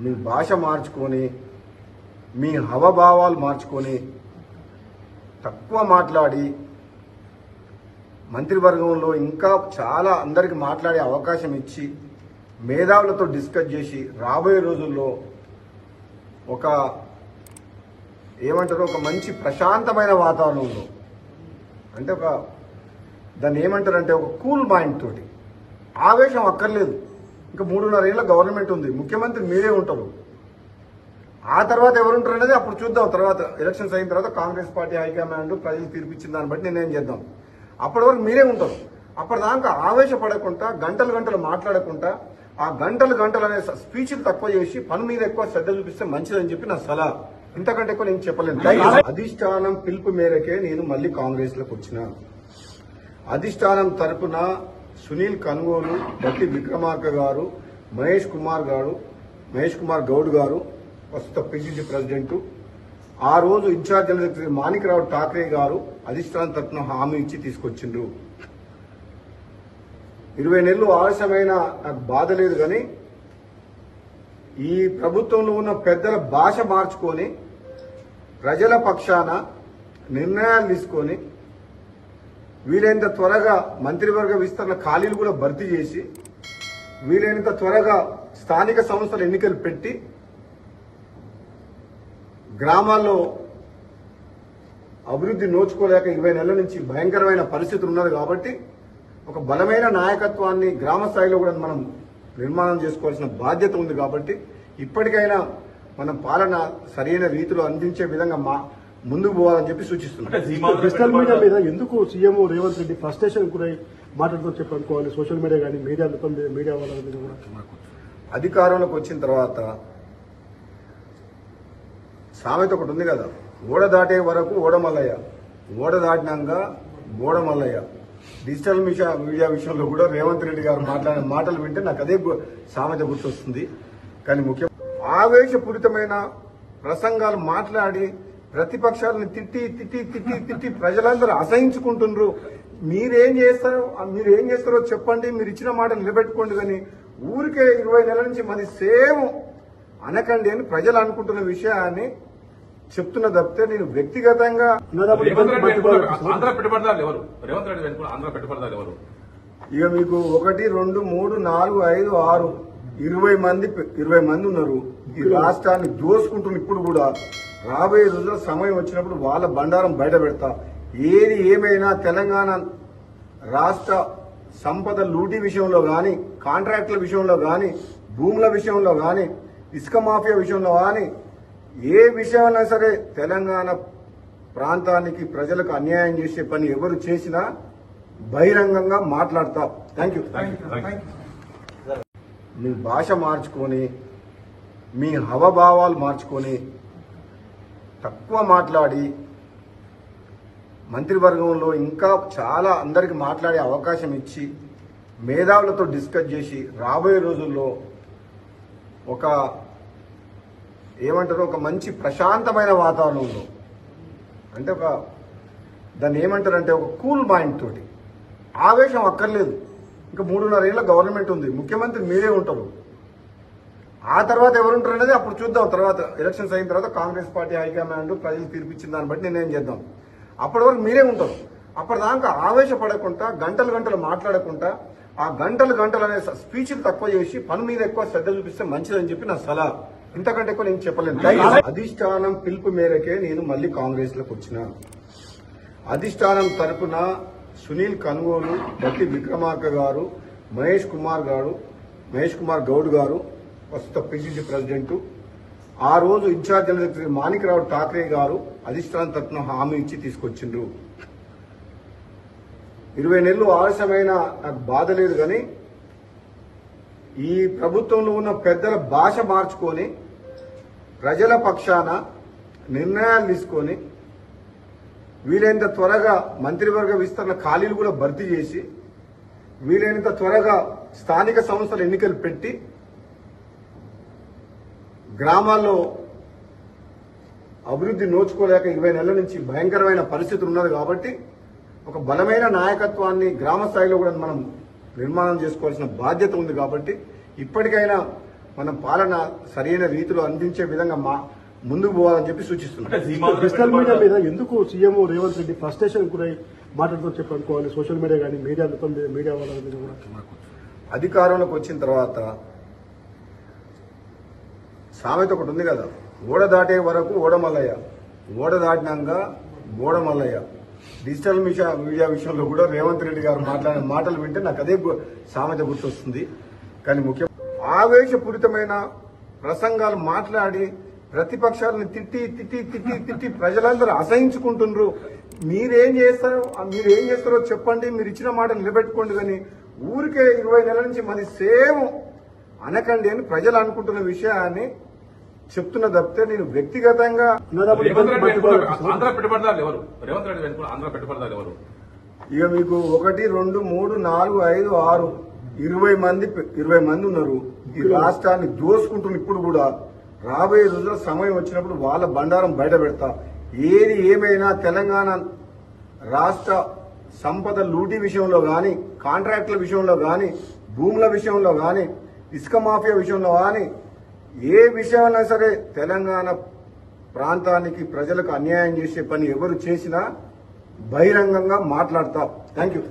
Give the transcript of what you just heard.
మీ భాష మార్చుకొని మీ హవభావాలు మార్చుకొని తక్కువ మాట్లాడి మంత్రివర్గంలో ఇంకా చాలా అందరికి మాట్లాడే అవకాశం ఇచ్చి మేధావులతో డిస్కస్ చేసి రాబోయే రోజుల్లో ఒక ఏమంటారు ఒక మంచి ప్రశాంతమైన వాతావరణంలో అంటే ఒక దాన్ని ఏమంటారంటే ఒక కూల్ మైండ్ తోటి ఆవేశం అక్కర్లేదు. ఇంకా 3.5 ఏళ్ళ గవర్నమెంట్ ఉంది, ముఖ్యమంత్రి మీరే ఉంటారు. ఆ తర్వాత ఎవరుంటారు అనేది అప్పుడు చూద్దాం. తర్వాత ఎలక్షన్స్ అయిన తర్వాత కాంగ్రెస్ పార్టీ హైకమాండ్ ప్రజలు తీర్పిచ్చిన దాన్ని బట్టి నిర్ణయం చేద్దాం. అప్పటి వరకు మీరే ఉంటారు. అప్పటిదాకా ఆవేశపడకుండా గంటలు మాట్లాడకుండా ఆ గంటలు అనే స్పీచ్లు తక్కువ చేసి పని మీద ఎక్కువ శ్రద్ధ చూపిస్తే మంచిదని చెప్పి నా సలహా. ఇంతకంటే ఎక్కువ నేను చెప్పలేను. అధిష్టానం పిలుపు మేరకే నేను మళ్ళీ కాంగ్రెస్ లోకి వచ్చిన. అధిష్టానం తరపున సునీల్ కన్గోలు, బట్టి విక్రమార్క గారు, మహేష్ కుమార్ గౌడ్ గారు ప్రస్తుత పిసిసి ప్రెసిడెంట్, ఆ రోజు incharge general secretary Manikrao Thakre గారు అధిష్టానం తరపున హామీ ఇచ్చి తీసుకొచ్చిండ్రు. 20 నెలలు ఆలస్యమైన నాకు బాధ లేదు, కానీ ఈ ప్రభుత్వంలో ఉన్న పెద్దల భాష మార్చుకొని ప్రజల పక్షాన నిర్ణయాలు తీసుకొని వీలైనంత త్వరగా మంత్రివర్గ విస్తరణ ఖాళీలు కూడా భర్తీ చేసి వీలైనంత త్వరగా స్థానిక సంస్థల ఎన్నికలు పెట్టి గ్రామాల్లో అభివృద్ధి నోచుకోలేక 20 నెలల నుంచి భయంకరమైన పరిస్థితులు ఉన్నది. కాబట్టి ఒక బలమైన నాయకత్వాన్ని గ్రామ స్థాయిలో కూడా మనం నిర్మాణం చేసుకోవాల్సిన బాధ్యత ఉంది. కాబట్టి ఇప్పటికైనా మనం పాలన సరైన రీతిలో అందించే విధంగా ముందుకు పోవాలని చెప్పి సూచిస్తున్నాం. డిజిటల్ మీడియా మీద ఎందుకు సీఎం రేవంత్ రెడ్డి ఫ్రస్ట్రేషన్ గురై మాట్లాడుతూ చెప్పనుకోవాలి? సోషల్ మీడియా కానీ మీడియా వాళ్ళ మీద కూడా అధికారంలోకి వచ్చిన తర్వాత సామెత ఒకటి ఉంది కదా, ఓడ దాటే వరకు ఓడమల్లయ్య, ఓడ దాటినాక బోడమల్లయ్య. డిజిటల్ మీడియా విషయంలో కూడా రేవంత్ రెడ్డి గారు మాట్లాడిన మాటలు వింటే నాకు అదే సామెత గుర్తొస్తుంది. కానీ ముఖ్యం ఆవేశపూరితమైన ప్రసంగాలు మాట్లాడి ప్రతిపక్షాలను తిట్టి ప్రజలందరూ అసహించుకుంటున్నారు. మీరేం చేస్తారో చెప్పండి, మీరు ఇచ్చిన మాట నిలబెట్టుకోండి, కానీ ఊరికే 20 నెలల నుంచి మరి సేమ్ అనకండి అని ప్రజలు అనుకుంటున్న విషయాన్ని చెప్తున్న తప్పితే నేను వ్యక్తిగతంగా ఇక మీకు 1 2 3 4 5 6 20 మంది ఉన్నారు. ఈ రాష్ట్రాన్ని దోసుకుంటున్న ఇప్పుడు కూడా రాబోయే రోజుల్లో సమయం వచ్చినప్పుడు వాళ్ళ బండారం బయట పెడతా. ఏది ఏమైనా తెలంగాణ రాష్ట్ర సంపద లూటీ విషయంలో కానీ, కాంట్రాక్టుల విషయంలో కానీ, భూముల విషయంలో కానీ, ఇసుక మాఫియా విషయంలో కానీ, ఏ విషయంలో సరే తెలంగాణ ప్రాంతానికి ప్రజలకు అన్యాయం చేసే పని ఎవరు చేసినా బహిరంగంగా మాట్లాడతా. Thank you. మీ భాష మార్చుకొని మీ హవభావాలు మార్చుకొని తక్కువ మాట్లాడి మంత్రివర్గంలో ఇంకా చాలా అందరికి మాట్లాడే అవకాశం ఇచ్చి మేధావులతో డిస్కస్ చేసి రాబోయే రోజుల్లో ఒక ఏమంటారు ఒక మంచి ప్రశాంతమైన వాతావరణంలో అంటే ఒక దాన్ని ఏమంటారంటే ఒక కూల్ మైండ్ తోటి ఆవేశం అక్కర్లేదు. ఇంకా 3.5 ఏళ్ళ గవర్నమెంట్ ఉంది, ముఖ్యమంత్రి మీరే ఉంటారు. ఆ తర్వాత ఎవరుంటారు అనేది అప్పుడు చూద్దాం. తర్వాత ఎలక్షన్స్ అయిన తర్వాత కాంగ్రెస్ పార్టీ హైకమాండ్ ప్రజలు తీర్పిచ్చిన దాన్ని బట్టి నిర్ణయం చేద్దాం. అప్పటి వరకు మీరే ఉంటారు. అప్పటిదాకా ఆవేశపడకుండా గంటలు మాట్లాడకుండా ఆ గంటలు అనే స్పీచ్లు తక్కువ చేసి పని మీద ఎక్కువ శ్రద్ధ చూపిస్తే మంచిదని చెప్పి నా సలహా. ఇంతకంటే ఎక్కువ నేను చెప్పలేను. అధిష్టానం పిలుపు మేరకే నేను మళ్ళీ కాంగ్రెస్ లోకి వచ్చిన. అధిష్టానం తరపున సునీల్ కన్గోలు, బట్టి విక్రమార్క గారు, మహేష్ కుమార్ గౌడ్ గారు ప్రస్తుత పిసిసి ప్రెసిడెంట్, ఆ రోజు incharge general secretary Manikrao Thakre గారు అధిష్టానం తరపున హామీ ఇచ్చి తీసుకొచ్చిండ్రు. 20 నెలలు ఆలస్యమైన నాకు బాధ లేదు, కానీ ఈ ప్రభుత్వంలో ఉన్న పెద్దల భాష మార్చుకొని ప్రజల పక్షాన నిర్ణయాలు తీసుకొని వీలైనంత త్వరగా మంత్రివర్గ విస్తరణ ఖాళీలు కూడా భర్తీ చేసి వీలైనంత త్వరగా స్థానిక సంస్థల ఎన్నికలు పెట్టి గ్రామాల్లో అభివృద్ధి నోచుకోలేక 20 నెలల నుంచి భయంకరమైన పరిస్థితులు ఉన్నది. కాబట్టి ఒక బలమైన నాయకత్వాన్ని గ్రామ స్థాయిలో కూడా మనం నిర్మాణం చేసుకోవాల్సిన బాధ్యత ఉంది. కాబట్టి ఇప్పటికైనా మనం పాలన సరైన రీతిలో అందించే విధంగా ముందుకు పోవాలని చెప్పి సూచిస్తున్నాం. డిజిటల్ మీడియా మీద ఎందుకు సీఎం రేవంత్ రెడ్డి ఫ్రస్ట్రేషన్ గురై మాట్లాడుతూ చెప్పనుకోవాలి సోషల్ మీడియా కానీ మీడియా వాళ్ళ మీద కూడా అధికారంలోకి వచ్చిన తర్వాత సామెత ఒకటి ఉంది కదా, ఓడ దాటే వరకు ఓడమల్లయ్య, ఓడ దాటినాక గోడమల్లయ్య. డిజిటల్ మీడియా విషయంలో కూడా రేవంత్ రెడ్డి గారు మాట్లాడిన మాటలు వింటే నాకు అదే సామెత గుర్తొస్తుంది. కానీ ముఖ్యం ఆవేశపూరితమైన ప్రసంగాలు మాట్లాడి ప్రతిపక్షాలను తిట్టి ప్రజలందరూ అసహించుకుంటున్నారు. మీరేం చేస్తారో చెప్పండి, మీరు ఇచ్చిన మాట నిలబెట్టుకోండి, కానీ ఊరికే 20 నెలల నుంచి మరి సేమ్ అనకండి అని ప్రజలు అనుకుంటున్న విషయాన్ని చెప్తున్న తప్పితే నేను వ్యక్తిగతంగా ఇక మీకు 1, 2, 3, 4, 5, 6, 20 మంది ఉన్నారు. ఈ రాష్ట్రాన్ని దోసుకుంటున్న ఇప్పుడు కూడా రాబోయే రోజుల్లో సమయం వచ్చినప్పుడు వాళ్ళ బండారం బయట పెడతా. ఏది ఏమైనా తెలంగాణ రాష్ట్ర సంపద లూటీ విషయంలో కానీ, కాంట్రాక్టుల విషయంలో కానీ, భూముల విషయంలో కానీ, ఇసుక మాఫియా విషయంలో కానీ, ఏ విషయంలో సరే తెలంగాణ ప్రాంతానికి ప్రజలకు అన్యాయం చేసే పని ఎవరు చేసినా బహిరంగంగా మాట్లాడతా. Thank you.